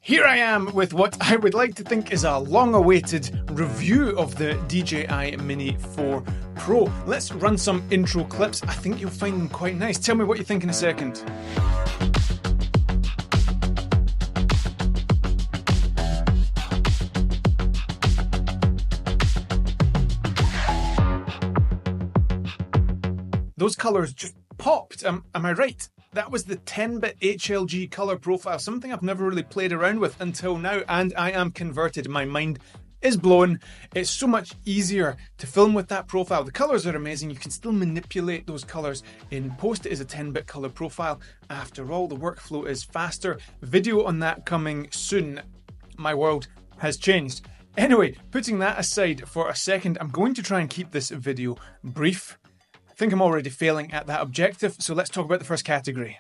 Here I am with what I would like to think is a long-awaited review of the DJI Mini 4 Pro. Let's run some intro clips. I think you'll find them quite nice. Tell me what you think in a second. Those colours just popped. Am I right? That was the 10-bit HLG colour profile, something I've never really played around with until now, and I am converted. My mind is blown. It's so much easier to film with that profile. The colours are amazing. You can still manipulate those colours in post. It is a 10-bit colour profile. After all, the workflow is faster. Video on that coming soon. My world has changed. Anyway, putting that aside for a second, I'm going to try and keep this video brief. I think I'm already failing at that objective, so let's talk about the first category.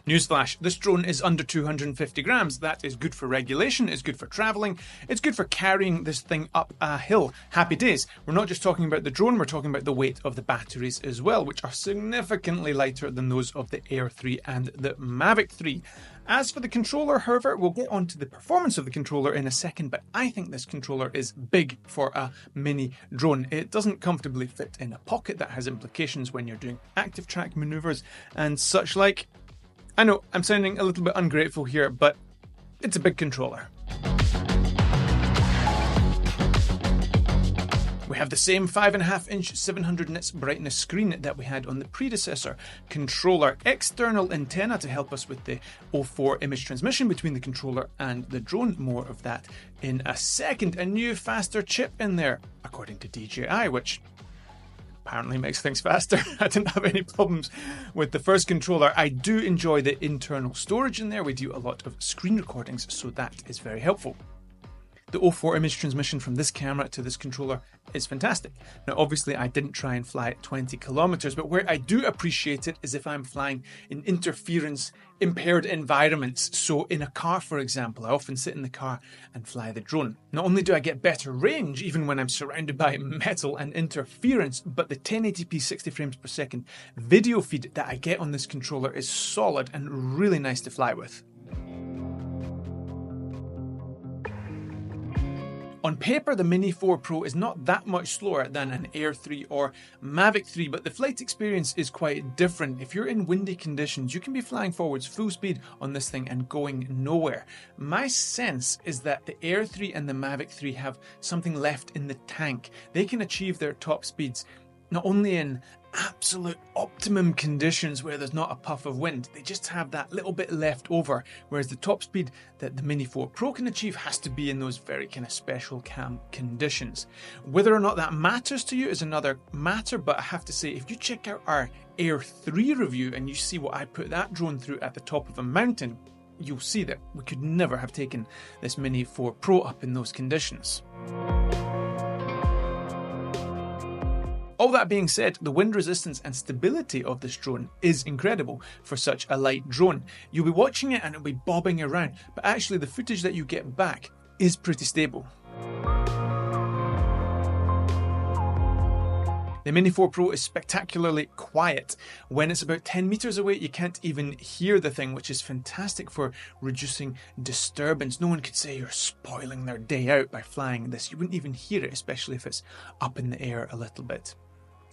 Newsflash, this drone is under 250 grams. That is good for regulation, it's good for travelling, it's good for carrying this thing up a hill. Happy days. We're not just talking about the drone, we're talking about the weight of the batteries as well, which are significantly lighter than those of the Air 3 and the Mavic 3. As for the controller, however, we'll get onto the performance of the controller in a second, but I think this controller is big for a mini drone. It doesn't comfortably fit in a pocket. That has implications when you're doing active track maneuvers and such like. I know, I'm sounding a little bit ungrateful here, but it's a big controller. We have the same 5.5-inch 700 nits brightness screen that we had on the predecessor controller. External antenna to help us with the 04 image transmission between the controller and the drone. More of that in a second. A new faster chip in there, according to DJI, which apparently makes things faster. I didn't have any problems with the first controller. I do enjoy the internal storage in there. We do a lot of screen recordings, so that is very helpful. The 04 image transmission from this camera to this controller is fantastic. Now, obviously, I didn't try and fly at 20 kilometers, but where I do appreciate it is if I'm flying in interference-impaired environments. So in a car, for example, I often sit in the car and fly the drone. Not only do I get better range, even when I'm surrounded by metal and interference, but the 1080p 60 frames per second video feed that I get on this controller is solid and really nice to fly with. On paper, the Mini 4 Pro is not that much slower than an Air 3 or Mavic 3, but the flight experience is quite different. If you're in windy conditions, you can be flying forwards full speed on this thing and going nowhere. My sense is that the Air 3 and the Mavic 3 have something left in the tank. They can achieve their top speeds not only in absolute optimum conditions where there's not a puff of wind, they just have that little bit left over, whereas the top speed that the Mini 4 Pro can achieve has to be in those very kind of special cam conditions. Whether or not that matters to you is another matter, but I have to say, if you check out our Air 3 review and you see what I put that drone through at the top of a mountain, you'll see that we could never have taken this Mini 4 Pro up in those conditions. All that being said, the wind resistance and stability of this drone is incredible for such a light drone. You'll be watching it and it'll be bobbing around, but actually the footage that you get back is pretty stable. The Mini 4 Pro is spectacularly quiet. When it's about 10 meters away, you can't even hear the thing, which is fantastic for reducing disturbance. No one could say you're spoiling their day out by flying this. You wouldn't even hear it, especially if it's up in the air a little bit.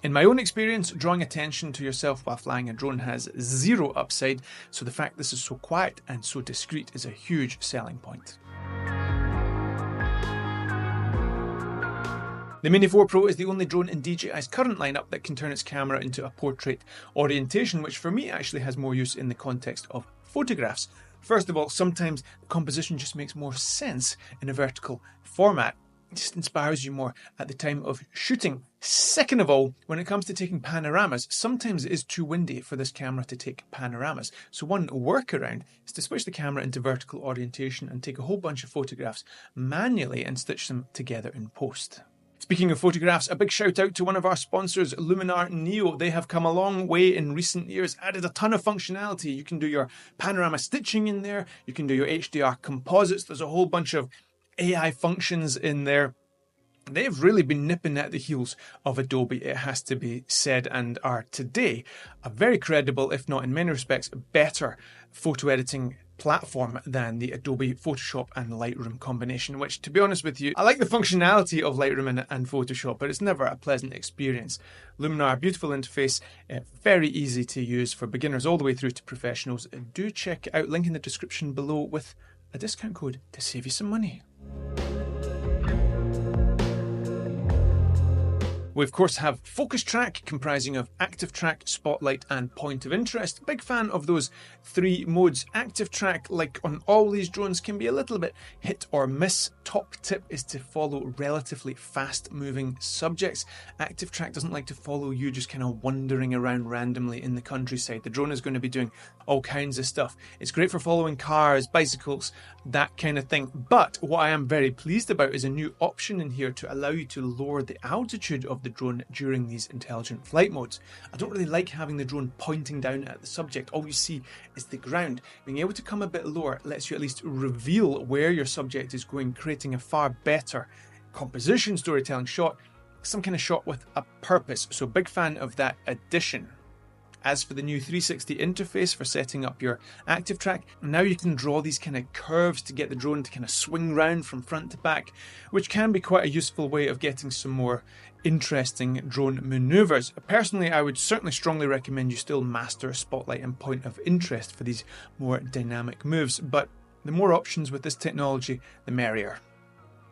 In my own experience, drawing attention to yourself while flying a drone has zero upside, so the fact this is so quiet and so discreet is a huge selling point. The Mini 4 Pro is the only drone in DJI's current lineup that can turn its camera into a portrait orientation, which for me actually has more use in the context of photographs. First of all, sometimes the composition just makes more sense in a vertical format. It just inspires you more at the time of shooting. Second of all, when it comes to taking panoramas, sometimes it is too windy for this camera to take panoramas. So one workaround is to switch the camera into vertical orientation and take a whole bunch of photographs manually and stitch them together in post. Speaking of photographs, a big shout out to one of our sponsors, Luminar Neo. They have come a long way in recent years, added a ton of functionality. You can do your panorama stitching in there, you can do your HDR composites, there's a whole bunch of AI functions in there. They've really been nipping at the heels of Adobe, it has to be said, and are today a very credible, if not in many respects, better photo editing platform than the Adobe Photoshop and Lightroom combination, which, to be honest with you, I like the functionality of Lightroom and Photoshop, but it's never a pleasant experience. Luminar, beautiful interface, very easy to use for beginners all the way through to professionals. Do check it out, link in the description below with a discount code to save you some money. We of course have Focus Track, comprising of Active Track, Spotlight and Point of Interest. Big fan of those three modes. Active Track, like on all these drones, can be a little bit hit or miss. Top tip is to follow relatively fast moving subjects. Active Track doesn't like to follow you just kind of wandering around randomly in the countryside. The drone is going to be doing all kinds of stuff. It's great for following cars, bicycles, that kind of thing. But what I am very pleased about is a new option in here to allow you to lower the altitude of the drone during these intelligent flight modes. I don't really like having the drone pointing down at the subject. All you see is the ground. Being able to come a bit lower lets you at least reveal where your subject is going, creating a far better composition, storytelling shot, some kind of shot with a purpose. So big fan of that addition. As for the new 360 interface for setting up your Active Track, now you can draw these kind of curves to get the drone to kind of swing round from front to back, which can be quite a useful way of getting some more interesting drone maneuvers. Personally, I would certainly strongly recommend you still master Spotlight and Point of Interest for these more dynamic moves, but the more options with this technology, the merrier.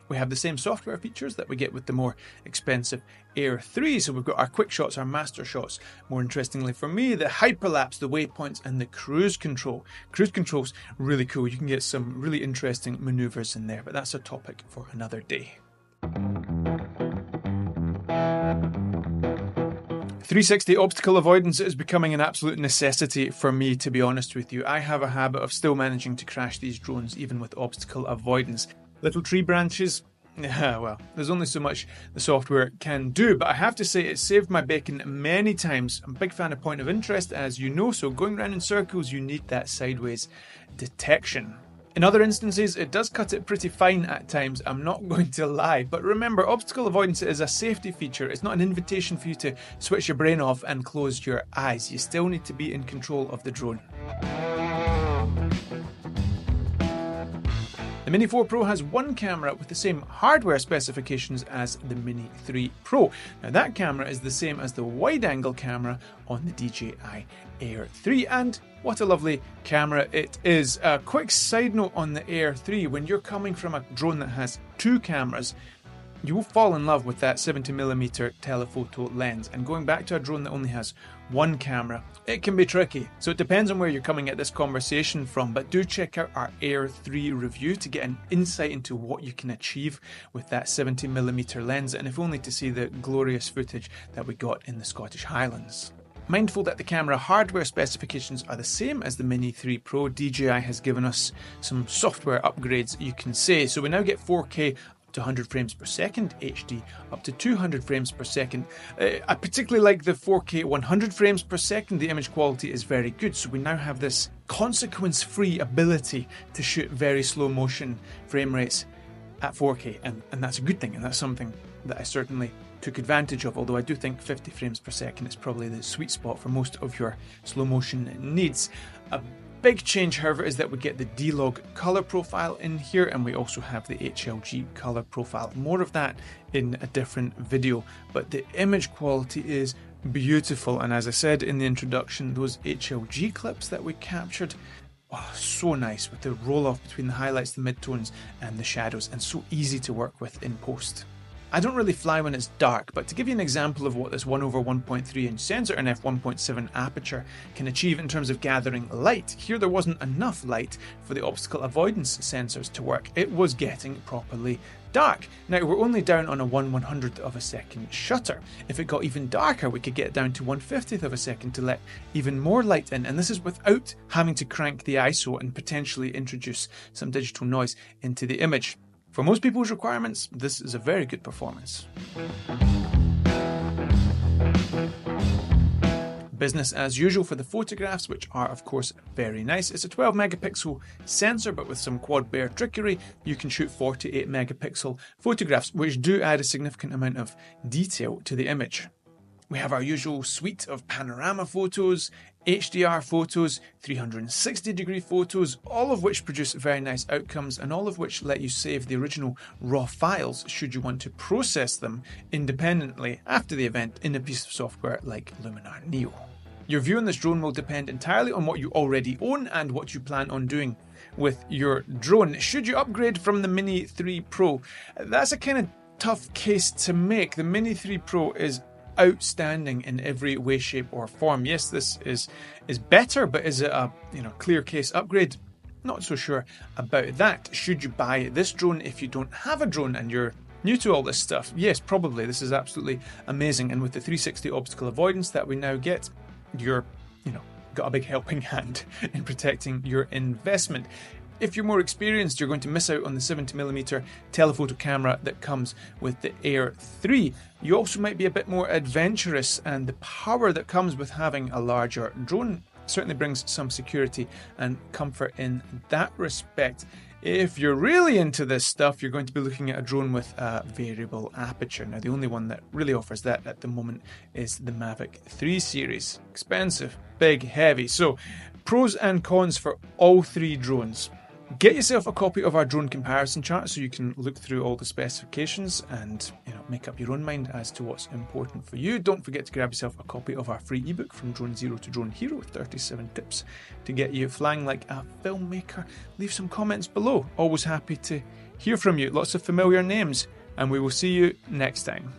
We have the same software features that we get with the more expensive Air 3. So we've got our quick shots, our master shots. More interestingly for me, the hyperlapse, the waypoints, and the cruise control. Cruise control's really cool. You can get some really interesting maneuvers in there, but that's a topic for another day. 360 obstacle avoidance is becoming an absolute necessity for me, to be honest with you. I have a habit of still managing to crash these drones even with obstacle avoidance. Little tree branches, well, there's only so much the software can do, but I have to say it saved my bacon many times. I'm a big fan of Point of Interest, as you know, so going round in circles you need that sideways detection. In other instances, it does cut it pretty fine at times, I'm not going to lie, but remember, obstacle avoidance is a safety feature. It's not an invitation for you to switch your brain off and close your eyes. You still need to be in control of the drone. The Mini 4 Pro has one camera with the same hardware specifications as the Mini 3 Pro. Now that camera is the same as the wide-angle camera on the DJI Air 3, and what a lovely camera it is. A quick side note on the Air 3, when you're coming from a drone that has two cameras, you will fall in love with that 70mm telephoto lens, and going back to a drone that only has one camera, it can be tricky. So it depends on where you're coming at this conversation from, but do check out our Air 3 review to get an insight into what you can achieve with that 70mm lens, and if only to see the glorious footage that we got in the Scottish Highlands. Mindful that the camera hardware specifications are the same as the Mini 3 Pro, DJI has given us some software upgrades, you can say. So we now get 4K up to 100 frames per second, HD up to 200 frames per second. I particularly like the 4K 100 frames per second. The image quality is very good, so we now have this consequence-free ability to shoot very slow motion frame rates at 4K, and that's a good thing, and that's something that I certainly took advantage of, although I do think 50 frames per second is probably the sweet spot for most of your slow motion needs. A big change, however, is that we get the D-Log color profile in here, and we also have the HLG color profile. More of that in a different video, but the image quality is beautiful, and as I said in the introduction, those HLG clips that we captured, oh, so nice with the roll-off between the highlights, the midtones, and the shadows, and so easy to work with in post. I don't really fly when it's dark, but to give you an example of what this 1/1.3 inch sensor and f1.7 aperture can achieve in terms of gathering light, here there wasn't enough light for the obstacle avoidance sensors to work. It was getting properly dark. Now we're only down on a 1/100th of a second shutter. If it got even darker, we could get down to 1/50th of a second to let even more light in, and this is without having to crank the ISO and potentially introduce some digital noise into the image. For most people's requirements, this is a very good performance. Business as usual for the photographs, which are of course very nice. It's a 12 megapixel sensor, but with some quad Bayer trickery, you can shoot 48 megapixel photographs, which do add a significant amount of detail to the image. We have our usual suite of panorama photos, HDR photos, 360 degree photos, all of which produce very nice outcomes and all of which let you save the original raw files should you want to process them independently after the event in a piece of software like Luminar Neo. Your view on this drone will depend entirely on what you already own and what you plan on doing with your drone. Should you upgrade from the Mini 3 Pro? That's a kind of tough case to make. The Mini 3 Pro is outstanding in every way, shape or form. Yes, this is better, but is it a clear case upgrade? Not so sure about that. Should you buy this drone if you don't have a drone and you're new to all this stuff? Yes, probably. This is absolutely amazing, and with the 360 obstacle avoidance that we now get, you're got a big helping hand in protecting your investment. If you're more experienced, you're going to miss out on the 70mm telephoto camera that comes with the Air 3. You also might be a bit more adventurous, and the power that comes with having a larger drone certainly brings some security and comfort in that respect. If you're really into this stuff, you're going to be looking at a drone with a variable aperture. Now, the only one that really offers that at the moment is the Mavic 3 series. Expensive, big, heavy. So, pros and cons for all three drones. Get yourself a copy of our drone comparison chart so you can look through all the specifications and make up your own mind as to what's important for you. Don't forget to grab yourself a copy of our free ebook From Drone Zero to Drone Hero with 37 tips to get you flying like a filmmaker. Leave some comments below. Always happy to hear from you. Lots of familiar names, and we will see you next time.